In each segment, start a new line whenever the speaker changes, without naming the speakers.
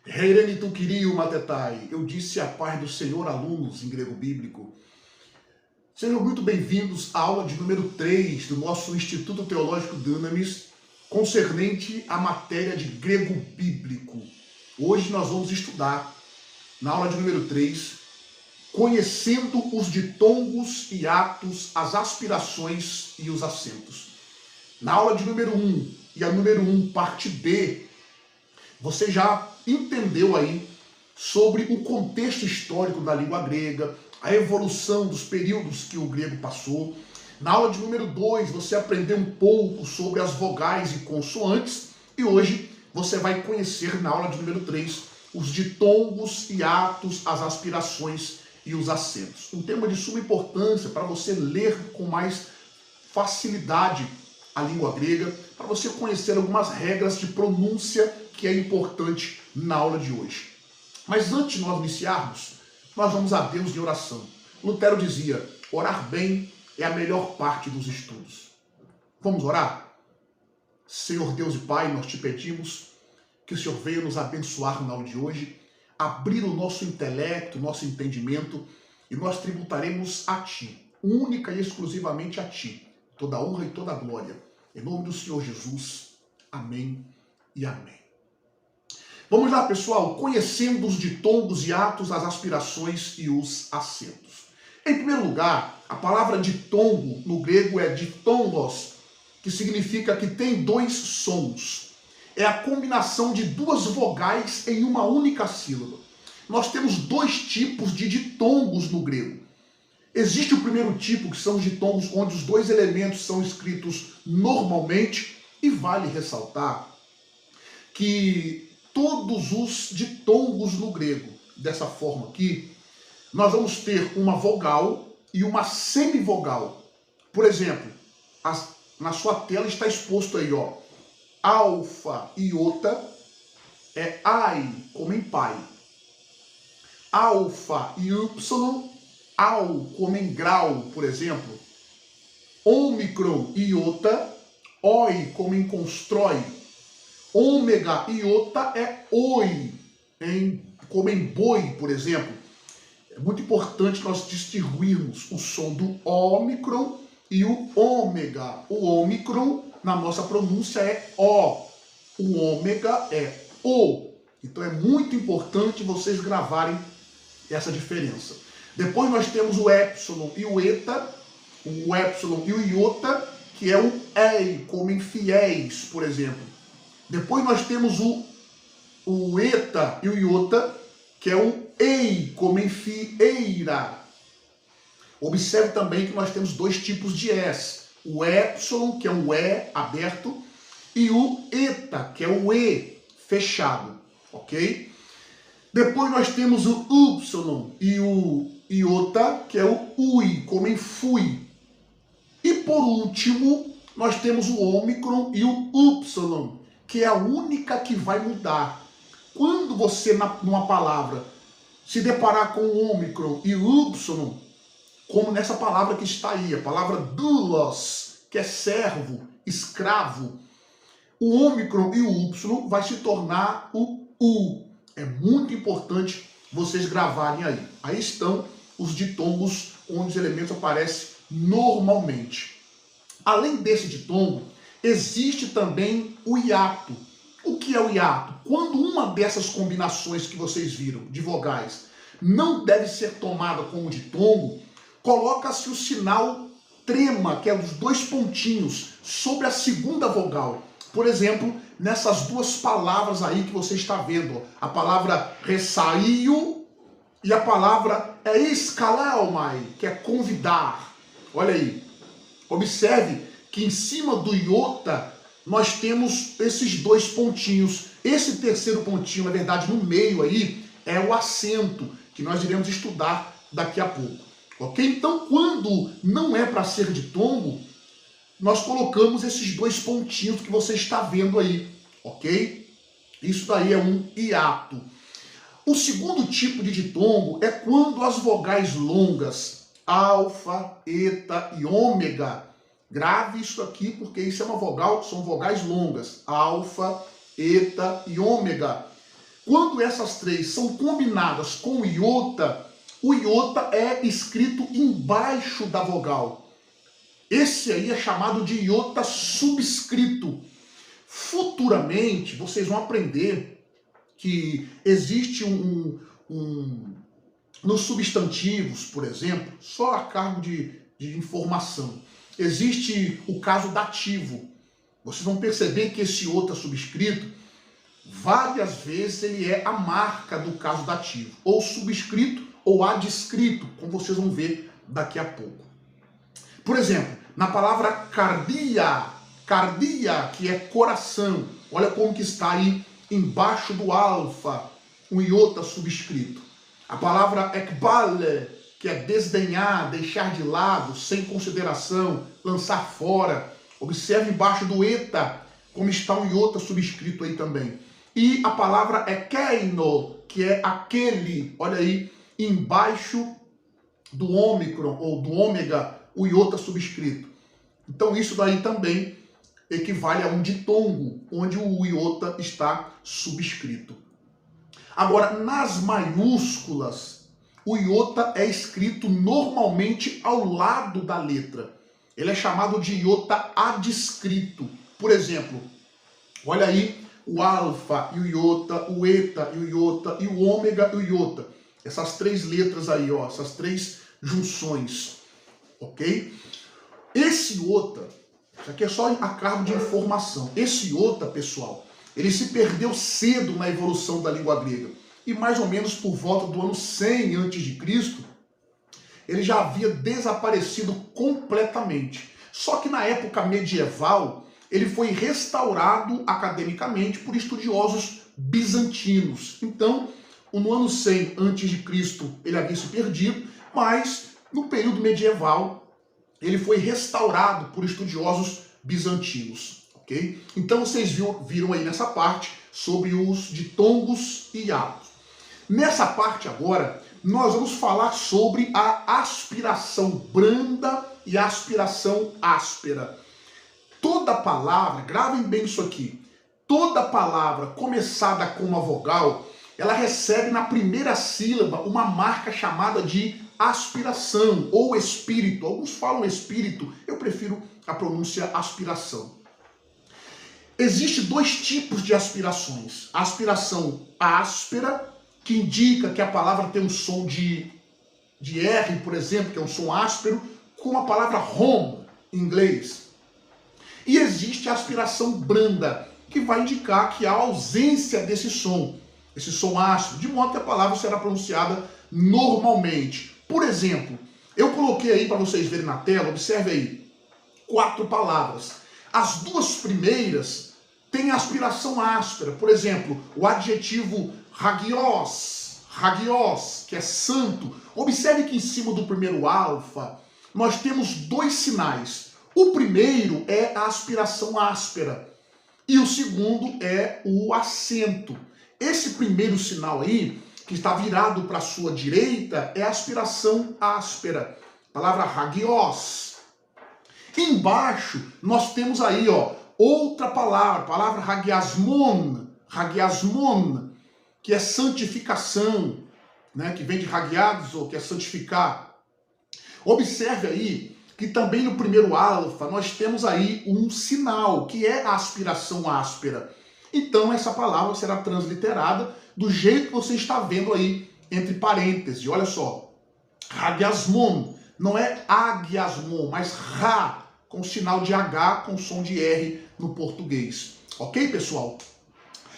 Heireni tu querio matetai. Eu disse a paz do Senhor, alunos em grego bíblico. Sejam muito bem-vindos à aula de número 3 do nosso Instituto Teológico Dunamis, concernente à matéria de grego bíblico. Hoje nós vamos estudar, na aula de número 3, conhecendo os ditongos e atos, as aspirações e os acentos. Na aula de número 1 e a número 1, parte B, você já entendeu aí sobre o contexto histórico da língua grega, a evolução dos períodos que o grego passou. Na aula de número 2, você aprendeu um pouco sobre as vogais e consoantes, e hoje você vai conhecer, na aula de número 3, os ditongos e atos, as aspirações e os acentos. Um tema de suma importância para você ler com mais facilidade a língua grega, para você conhecer algumas regras de pronúncia que é importante na aula de hoje. Mas antes de nós iniciarmos, nós vamos a Deus de oração. Lutero dizia, orar bem é a melhor parte dos estudos. Vamos orar? Senhor Deus e Pai, nós te pedimos que o Senhor venha nos abençoar na aula de hoje, abrir o nosso intelecto, nosso entendimento, e nós tributaremos a Ti, única e exclusivamente a Ti, toda a honra e toda a glória. Em nome do Senhor Jesus. Amém e amém. Vamos lá, pessoal, conhecendo os ditongos e atos, as aspirações e os acentos. Em primeiro lugar, a palavra ditongo no grego é ditongos, que significa que tem dois sons. É a combinação de duas vogais em uma única sílaba. Nós temos dois tipos de ditongos no grego. Existe o primeiro tipo, que são os ditongos onde os dois elementos são escritos normalmente, e vale ressaltar que todos os ditongos no grego, dessa forma aqui, nós vamos ter uma vogal e uma semivogal. Por exemplo, na sua tela está exposto aí, ó, alfa, iota, é ai, como em pai. Alfa e y, ao, como em grau, por exemplo. Ômicron e iota, oi, como em constrói. Ômega e iota é oi, como em boi, por exemplo. É muito importante nós distinguirmos o som do ômicron e o ômega. O ômicron, na nossa pronúncia, é O. O ômega é O. Então é muito importante vocês gravarem essa diferença. Depois nós temos o épsilon e o eta, o épsilon e o iota, que é o ei, como em fiéis, por exemplo. Depois nós temos o eta e o iota, que é o ei, como em fieira. Observe também que nós temos dois tipos de es. O épsilon, que é o E aberto, e o eta, que é o E fechado. Ok? Depois nós temos o y e o iota, que é o ui, como em fui. E por último, nós temos o ômicron e o y, que é a única que vai mudar. Quando você, numa palavra, se deparar com o ômicron e o y, como nessa palavra que está aí, a palavra doulos, que é servo, escravo, o ômicron e o y vai se tornar o u. É muito importante vocês gravarem aí. Aí estão os ditongos onde os elementos aparecem normalmente. Além desse ditongo, existe também o hiato. O que é o hiato? Quando uma dessas combinações que vocês viram, de vogais, não deve ser tomada como ditongo, coloca-se o sinal trema, que é dos dois pontinhos, sobre a segunda vogal. Por exemplo, nessas duas palavras aí que você está vendo, a palavra ressaio e a palavra escalaumai, que é convidar. Olha aí, observe que em cima do iota nós temos esses dois pontinhos. Esse terceiro pontinho, na verdade, no meio aí, é o acento, que nós iremos estudar daqui a pouco. Ok? Então, quando não é para ser ditongo, nós colocamos esses dois pontinhos que você está vendo aí, ok? Isso daí é um hiato. O segundo tipo de ditongo é quando as vogais longas, alfa, eta e ômega, grave isso aqui porque isso é uma vogal, são vogais longas, alfa, eta e ômega, Quando essas três são combinadas com o iota é escrito embaixo da vogal. Esse aí é chamado de iota subscrito. Futuramente, vocês vão aprender que existe nos substantivos, por exemplo, só a cargo de informação, existe o caso dativo. Vocês vão perceber que esse iota subscrito, várias vezes ele é a marca do caso dativo, ou subscrito ou adscrito, como vocês vão ver daqui a pouco. Por exemplo, na palavra cardia, que é coração, olha como que está aí embaixo do alfa, o iota subscrito. A palavra ekbale, que é desdenhar, deixar de lado, sem consideração, lançar fora. Observe embaixo do eta, como está um iota subscrito aí também. E a palavra ekeino, que é aquele, olha aí, embaixo do ômicron, ou do ômega, o iota subscrito. Então isso daí também equivale a um ditongo, onde o iota está subscrito. Agora, nas maiúsculas, o iota é escrito normalmente ao lado da letra. Ele é chamado de iota adscrito. Por exemplo, olha aí o alfa e o iota, o eta e o iota, e o ômega e o iota. Essas três letras aí, ó, essas três junções, ok? Esse iota, isso aqui é só a cargo de informação. Esse iota, pessoal, ele se perdeu cedo na evolução da língua grega. E mais ou menos por volta do ano 100 a.C., ele já havia desaparecido completamente. Só que na época medieval, ele foi restaurado academicamente por estudiosos bizantinos. Então, no ano 100 a.C., ele havia se perdido, mas no período medieval, ele foi restaurado por estudiosos bizantinos. Okay? Então, vocês viram aí nessa parte sobre os ditongos e hiatos. Nessa parte agora, nós vamos falar sobre a aspiração branda e a aspiração áspera. Toda palavra, gravem bem isso aqui, toda palavra começada com uma vogal, ela recebe na primeira sílaba uma marca chamada de aspiração ou espírito. Alguns falam espírito, eu prefiro a pronúncia aspiração. Existem dois tipos de aspirações. A aspiração áspera, que indica que a palavra tem um som de R, por exemplo, que é um som áspero, com a palavra home, em inglês. E existe a aspiração branda, que vai indicar que há ausência desse som, esse som áspero, de modo que a palavra será pronunciada normalmente. Por exemplo, eu coloquei aí para vocês verem na tela, observe aí, 4 palavras. As duas primeiras têm aspiração áspera. Por exemplo, o adjetivo hagios, que é santo. Observe que em cima do primeiro alfa, nós temos 2 sinais. O primeiro é a aspiração áspera e o segundo é o acento. Esse primeiro sinal aí, que está virado para a sua direita, é a aspiração áspera. Palavra hagios. Embaixo, nós temos aí, ó, outra palavra hagiasmon, que é santificação, né, que vem de hagiadzo, que é santificar. Observe aí que também no primeiro alfa nós temos aí um sinal, que é a aspiração áspera. Então essa palavra será transliterada do jeito que você está vendo aí, entre parênteses. Olha só, hagiasmon, não é agiasmon, mas ra, com sinal de H, com som de R no português. Ok, pessoal?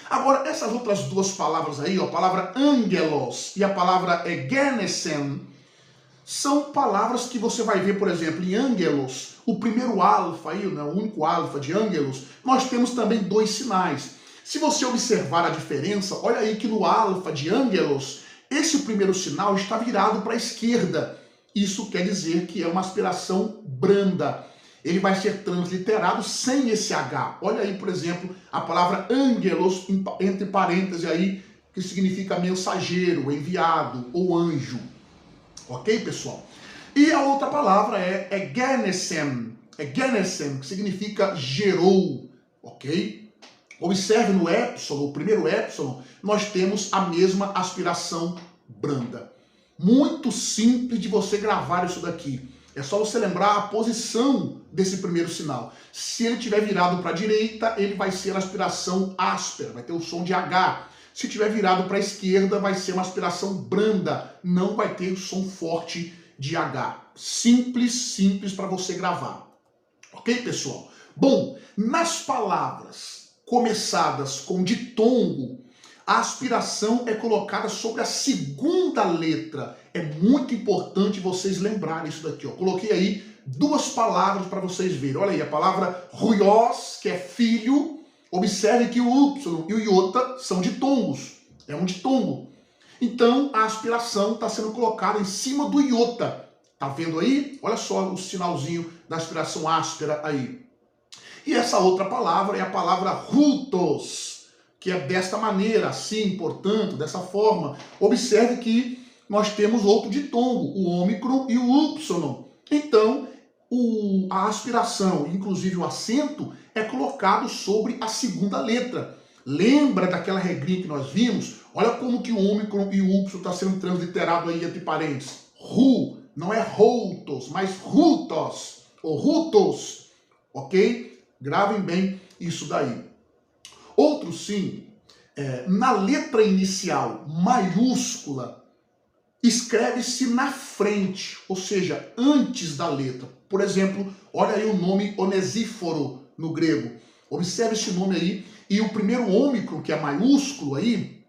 Agora, essas outras 2 palavras aí, ó, a palavra angelos e a palavra egenesen, são palavras que você vai ver, por exemplo, em angelos, o primeiro alfa aí, né, o único alfa de angelos, nós temos também 2 sinais. Se você observar a diferença, olha aí que no alfa de angelos, esse primeiro sinal está virado para a esquerda. Isso quer dizer que é uma aspiração branda. Ele vai ser transliterado sem esse H. Olha aí, por exemplo, a palavra angelos, entre parênteses aí, que significa mensageiro, enviado ou anjo. Ok, pessoal? E a outra palavra é egenesen, que significa gerou, ok? Observe no épsilon, o primeiro épsilon, nós temos a mesma aspiração branda. Muito simples de você gravar isso daqui. É só você lembrar a posição desse primeiro sinal. Se ele estiver virado para a direita, ele vai ser a aspiração áspera, vai ter o som de H. Se estiver virado para a esquerda, vai ser uma aspiração branda, não vai ter o som forte de H. Simples, simples para você gravar. Ok, pessoal? Bom, nas palavras começadas com ditongo, a aspiração é colocada sobre a segunda letra. É muito importante vocês lembrarem isso daqui. Ó. Coloquei aí duas palavras para vocês verem. Olha aí, a palavra ruios, que é filho. Observe que o Y e o iota são ditongos. É um ditongo. Então, a aspiração está sendo colocada em cima do iota. Tá vendo aí? Olha só o sinalzinho da aspiração áspera aí. E essa outra palavra é a palavra rutos, que é desta maneira, assim, portanto, dessa forma. Observe que nós temos outro ditongo, o ômicron e o Y. Então, a aspiração, inclusive o acento, é colocado sobre a segunda letra. Lembra daquela regrinha que nós vimos? Olha como que o ômicron e o Y está sendo transliterado aí entre parênteses. Ru, não é routos, mas rutos, ou rutos, ok? Gravem bem isso daí. Outro sim, na letra inicial, maiúscula, escreve-se na frente, ou seja, antes da letra. Por exemplo, olha aí o nome Onesíforo no grego. Observe esse nome aí. E o primeiro ômicron, que é maiúsculo aí,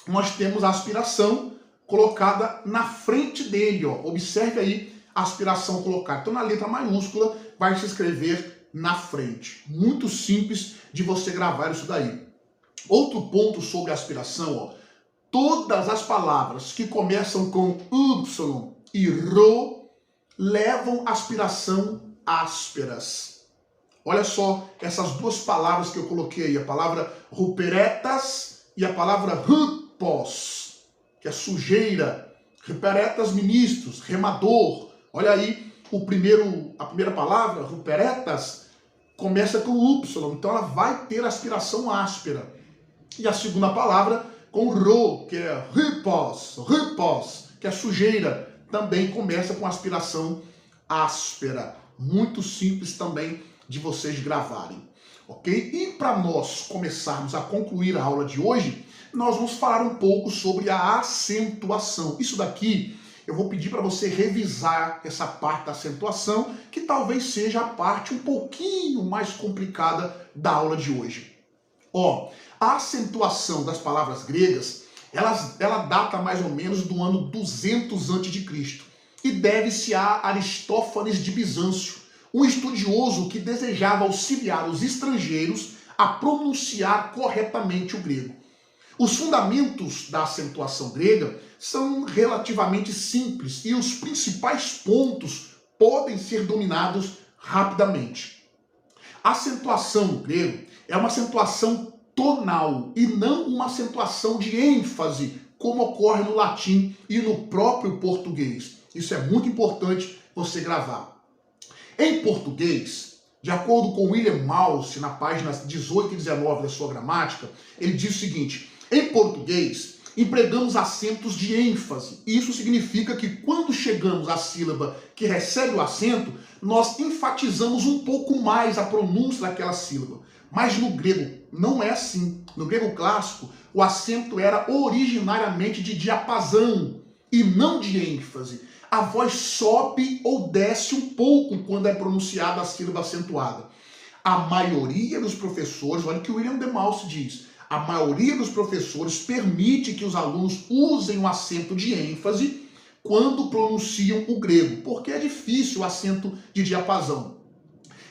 nós temos a aspiração colocada na frente dele. Ó. Observe aí a aspiração colocada. Então, na letra maiúscula, vai se escrever na frente. Muito simples de você gravar isso daí. Outro ponto sobre a aspiração, ó. Todas as palavras que começam com Y e RO levam aspiração ásperas. Olha só essas duas palavras que eu coloquei aí, a palavra ruperetas e a palavra rupos, que é sujeira. Ruperetas, ministros, remador. Olha aí a primeira palavra, ruperetas, começa com Y, então ela vai ter aspiração áspera. E a segunda palavra com ro, que é rupos, que é sujeira, também começa com aspiração áspera. Muito simples também de vocês gravarem, ok? E para nós começarmos a concluir a aula de hoje, nós vamos falar um pouco sobre a acentuação. Isso daqui eu vou pedir para você revisar essa parte da acentuação, que talvez seja a parte um pouquinho mais complicada da aula de hoje. Ó, a acentuação das palavras gregas, ela data mais ou menos do ano 200 a.C. e deve-se a Aristófanes de Bizâncio, um estudioso que desejava auxiliar os estrangeiros a pronunciar corretamente o grego. Os fundamentos da acentuação grega são relativamente simples e os principais pontos podem ser dominados rapidamente. A acentuação no grego é uma acentuação tonal e não uma acentuação de ênfase, como ocorre no latim e no próprio português. Isso é muito importante você gravar. Em português, de acordo com William Malce, na página 18 e 19 da sua gramática, ele diz o seguinte: em português, empregamos acentos de ênfase. Isso significa que quando chegamos à sílaba que recebe o acento, nós enfatizamos um pouco mais a pronúncia daquela sílaba. Mas no grego não é assim. No grego clássico, o acento era originariamente de diapasão e não de ênfase. A voz sobe ou desce um pouco quando é pronunciada a sílaba acentuada. A maioria dos professores, olha o que o William de Malce diz, a maioria dos professores permite que os alunos usem o acento de ênfase quando pronunciam o grego, porque é difícil o acento de diapasão.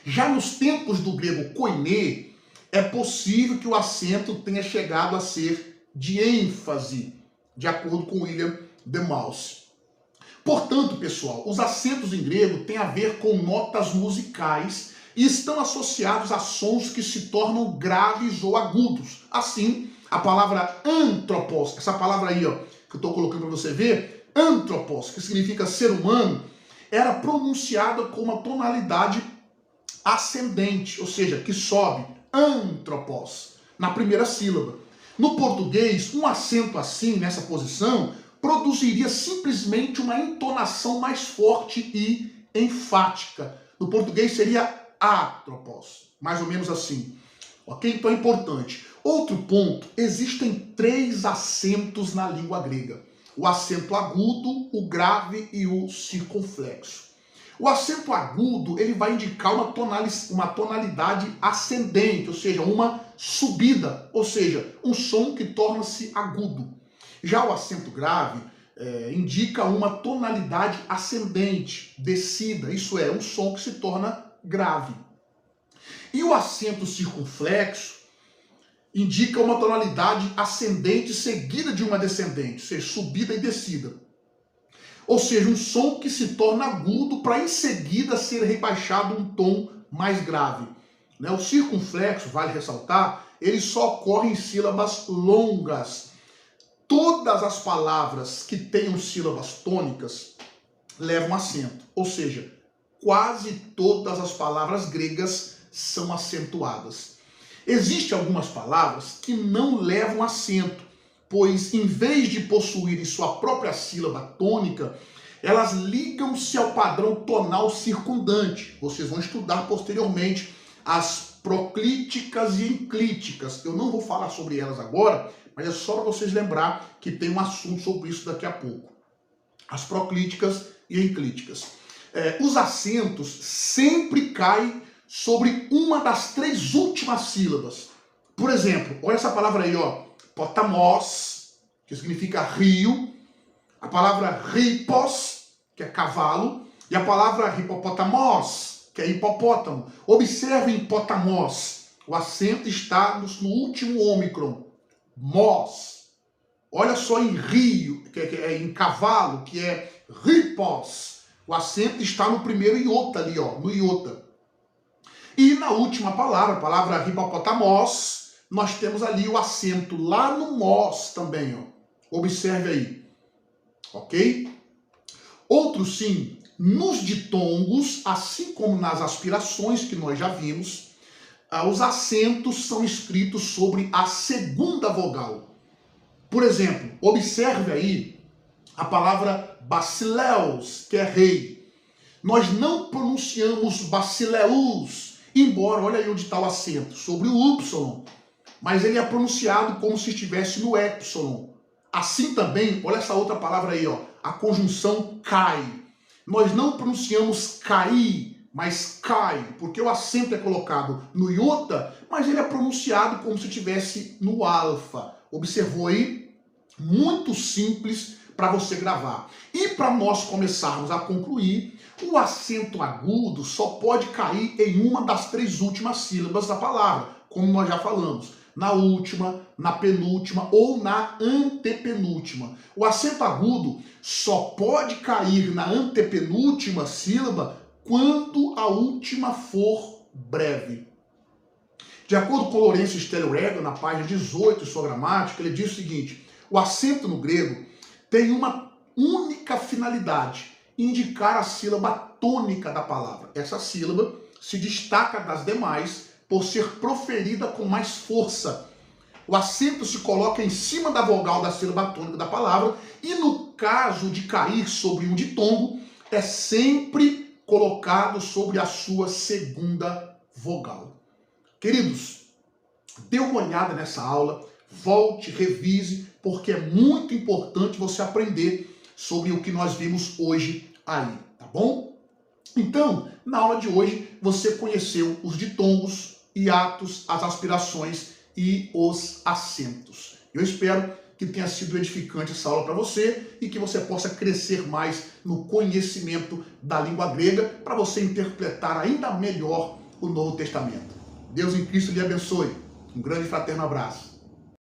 Já nos tempos do grego koiné, é possível que o acento tenha chegado a ser de ênfase, de acordo com William de Malce. Portanto, pessoal, os acentos em grego têm a ver com notas musicais e estão associados a sons que se tornam graves ou agudos. Assim, a palavra antropos, essa palavra aí, ó, que eu estou colocando para você ver, antropos, que significa ser humano, era pronunciada com uma tonalidade ascendente, ou seja, que sobe, antropos. na primeira sílaba. No português, um acento assim, nessa posição, produziria simplesmente uma entonação mais forte e enfática. No português seria atropos, mais ou menos assim. Ok? Então é importante. Outro ponto, existem 3 acentos na língua grega. O acento agudo, o grave e o circunflexo. O acento agudo, ele vai indicar uma tonalidade ascendente, ou seja, uma subida, ou seja, um som que torna-se agudo. Já o acento grave indica uma tonalidade ascendente, descida, isso é, um som que se torna grave. E o acento circunflexo indica uma tonalidade ascendente seguida de uma descendente, ou seja, subida e descida. Ou seja, um som que se torna agudo para em seguida ser rebaixado um tom mais grave. O circunflexo, vale ressaltar, ele só ocorre em sílabas longas. Todas as palavras que tenham sílabas tônicas levam acento. Ou seja, quase todas as palavras gregas são acentuadas. Existem algumas palavras que não levam acento, pois em vez de possuírem sua própria sílaba tônica, elas ligam-se ao padrão tonal circundante. Vocês vão estudar posteriormente as proclíticas e enclíticas. Eu não vou falar sobre elas agora, mas é só para vocês lembrar que tem um assunto sobre isso daqui a pouco. As proclíticas e enclíticas. Os acentos sempre caem sobre uma das 3 últimas sílabas. Por exemplo, olha essa palavra aí, ó. Potamos, que significa rio, a palavra ripos, que é cavalo, e a palavra hipopotamos, que é hipopótamo. Observem potamos, o acento está no último ômicron, mos. Olha só em rio, que é em cavalo, que é ripos, o acento está no primeiro iota ali, ó, no iota. E na última palavra, a palavra hipopotamos, nós temos ali o acento lá no mos também, ó. Observe aí. Ok? Outro sim, nos ditongos, assim como nas aspirações que nós já vimos, os acentos são escritos sobre a segunda vogal. Por exemplo, observe aí a palavra basileus, que é rei. Nós não pronunciamos basileus, embora, olha aí onde está o acento, sobre o Y, mas ele é pronunciado como se estivesse no épsilon. Assim também, olha essa outra palavra aí, ó, a conjunção cai. Nós não pronunciamos cair, mas cai, porque o acento é colocado no iota, mas ele é pronunciado como se estivesse no alfa. Observou aí? Muito simples para você gravar. E para nós começarmos a concluir, o acento agudo só pode cair em uma das 3 últimas sílabas da palavra, como nós já falamos. Na última, na penúltima ou na antepenúltima. O acento agudo só pode cair na antepenúltima sílaba quando a última for breve. De acordo com Lourenço Stelliuregger, na página 18 de sua gramática, ele diz o seguinte: o acento no grego tem uma única finalidade, indicar a sílaba tônica da palavra. Essa sílaba se destaca das demais por ser proferida com mais força. O acento se coloca em cima da vogal da sílaba tônica da palavra e no caso de cair sobre um ditongo, é sempre colocado sobre a sua segunda vogal. Queridos, dê uma olhada nessa aula, volte, revise, porque é muito importante você aprender sobre o que nós vimos hoje aí, tá bom? Então, na aula de hoje, você conheceu os ditongos, hiatos, as aspirações e os acentos. Eu espero que tenha sido edificante essa aula para você e que você possa crescer mais no conhecimento da língua grega para você interpretar ainda melhor o Novo Testamento. Deus em Cristo lhe abençoe. Um grande e fraterno abraço.